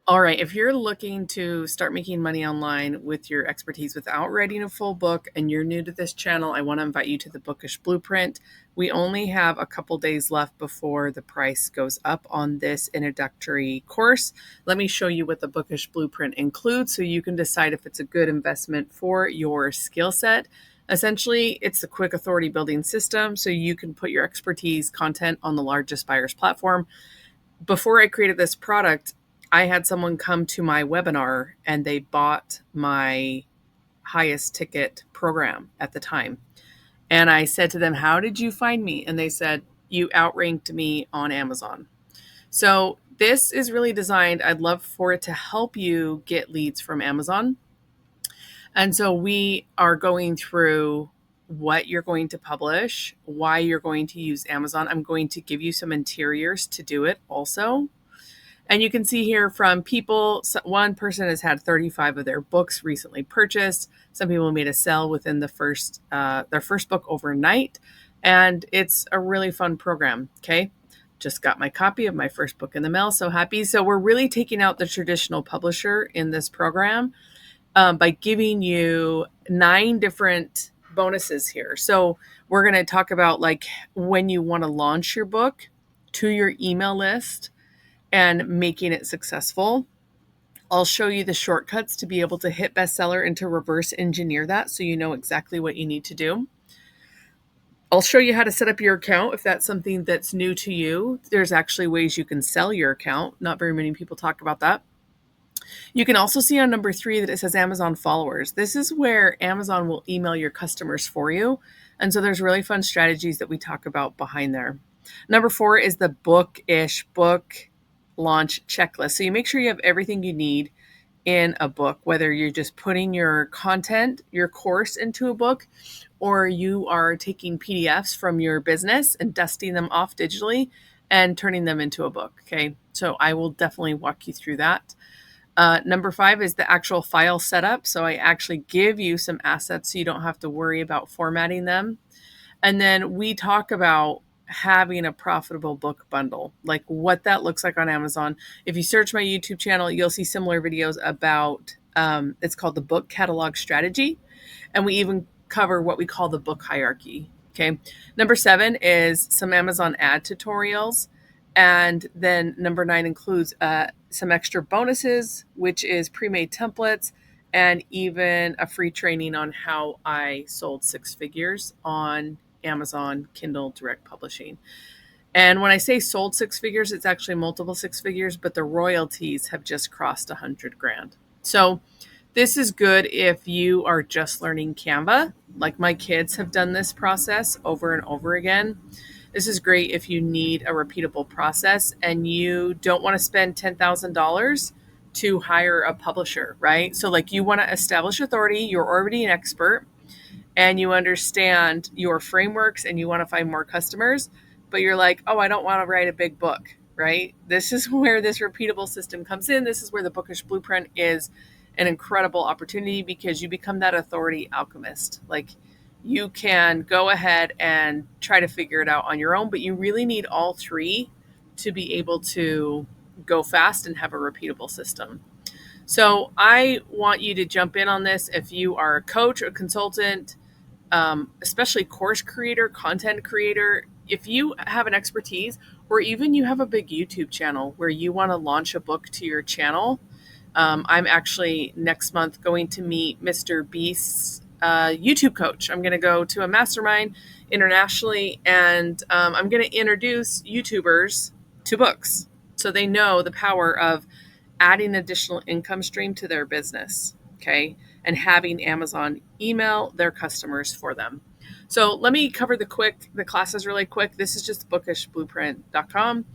All right, if you're looking to start making money online with your expertise without writing a full book and you're new to this channel, I want to invite you to the Bookish Blueprint. We only have a couple days left before the price goes up on this introductory course. Let me show you what the Bookish Blueprint includes so you can decide if it's a good investment for your skill set. Essentially, it's a quick authority building system so you can put your expertise content on the largest buyer's platform. Before I created this product, I had someone come to my webinar and they bought my highest ticket program at the time. And I said to them, "How did you find me?" And they said, "You outranked me on Amazon." So this is really designed, I'd love for it to help you get leads from Amazon. And so we are going through what you're going to publish, why you're going to use Amazon. I'm going to give you some interiors to do it also. And you can see here from people, one person has had 35 of their books recently purchased. Some people made a sale within their first book overnight. And it's a really fun program. Okay. Just got my copy of my first book in the mail. So happy. So we're really taking out the traditional publisher in this program by giving you 9 different bonuses here. So we're going to talk about like when you want to launch your book to your email list and making it successful. I'll show you the shortcuts to be able to hit bestseller and to reverse engineer that so you know exactly what you need to do. I'll show you how to set up your account if that's something that's new to you. There's actually ways you can sell your account. Not very many people talk about that. You can also see on number 3 that it says Amazon followers. This is where Amazon will email your customers for you. And so there's really fun strategies that we talk about behind there. Number 4 is the Bookish book launch checklist. So you make sure you have everything you need in a book, whether you're just putting your content, your course into a book, or you are taking PDFs from your business and dusting them off digitally and turning them into a book. Okay. So I will definitely walk you through that. Number 5 is the actual file setup. So I actually give you some assets so you don't have to worry about formatting them. And then we talk about having a profitable book bundle, like what that looks like on Amazon. If you search my YouTube channel, you'll see similar videos about, it's called the book catalog strategy. And we even cover what we call the book hierarchy. Okay. Number 7 is some Amazon ad tutorials. And then number 9 includes some extra bonuses, which is pre-made templates and even a free training on how I sold 6 figures on Amazon Kindle Direct Publishing. And when I say sold 6 figures, it's actually multiple 6 figures, but the royalties have just crossed 100 grand. So this is good if you are just learning Canva. Like my kids have done this process over and over again. This is great if you need a repeatable process and you don't want to spend $10,000 to hire a publisher, right? So like you want to establish authority, you're already an expert and you understand your frameworks and you want to find more customers, but you're like, "Oh, I don't want to write a big book," right? This is where this repeatable system comes in. This is where the Bookish Blueprint is an incredible opportunity because you become that authority alchemist. Like you can go ahead and try to figure it out on your own, but you really need all 3 to be able to go fast and have a repeatable system. So I want you to jump in on this if you are a coach, a consultant, especially course creator, content creator. If you have an expertise or even you have a big YouTube channel where you want to launch a book to your channel, I'm actually next month going to meet Mr. Beast's YouTube coach. I'm going to go to a mastermind internationally and I'm going to introduce YouTubers to books so they know the power of adding additional income stream to their business. Okay. And having Amazon email their customers for them. So let me cover the classes really quick. This is just bookishblueprint.com.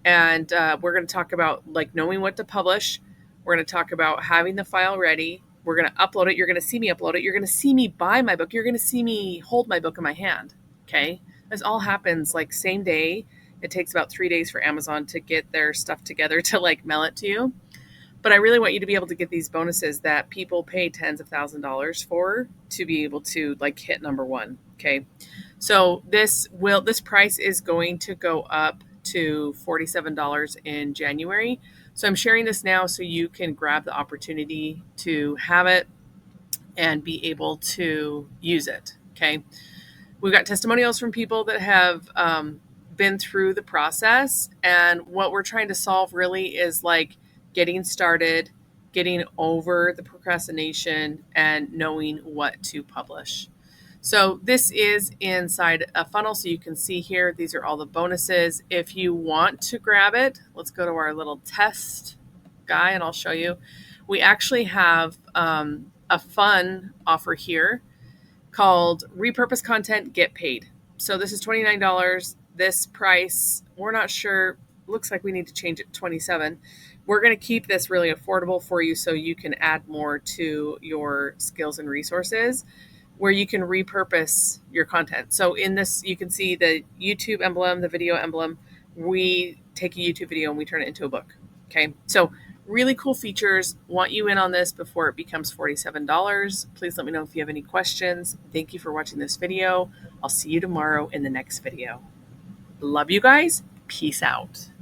And we're going to talk about like knowing what to publish. We're going to talk about having the file ready. We're going to upload it. You're going to see me upload it. You're going to see me buy my book. You're going to see me hold my book in my hand. Okay. This all happens like same day. It takes about 3 days for Amazon to get their stuff together to like mail it to you. But I really want you to be able to get these bonuses that people pay tens of $1,000s for to be able to like hit number 1. Okay. So this price is going to go up to $47 in January. So I'm sharing this now so you can grab the opportunity to have it and be able to use it. Okay. We've got testimonials from people that have been through the process. And what we're trying to solve really is like getting started, getting over the procrastination, and knowing what to publish. So this is inside a funnel. So you can see here, these are all the bonuses. If you want to grab it, let's go to our little test guy and I'll show you. We actually have a fun offer here called Repurpose Content, Get Paid. So this is $29. This price, we're not sure. Looks like we need to change it to $27. We're going to keep this really affordable for you so you can add more to your skills and resources where you can repurpose your content. So in this, you can see the YouTube emblem, the video emblem. We take a YouTube video and we turn it into a book. Okay. So really cool features. Want you in on this before it becomes $47. Please let me know if you have any questions. Thank you for watching this video. I'll see you tomorrow in the next video. Love you guys. Peace out.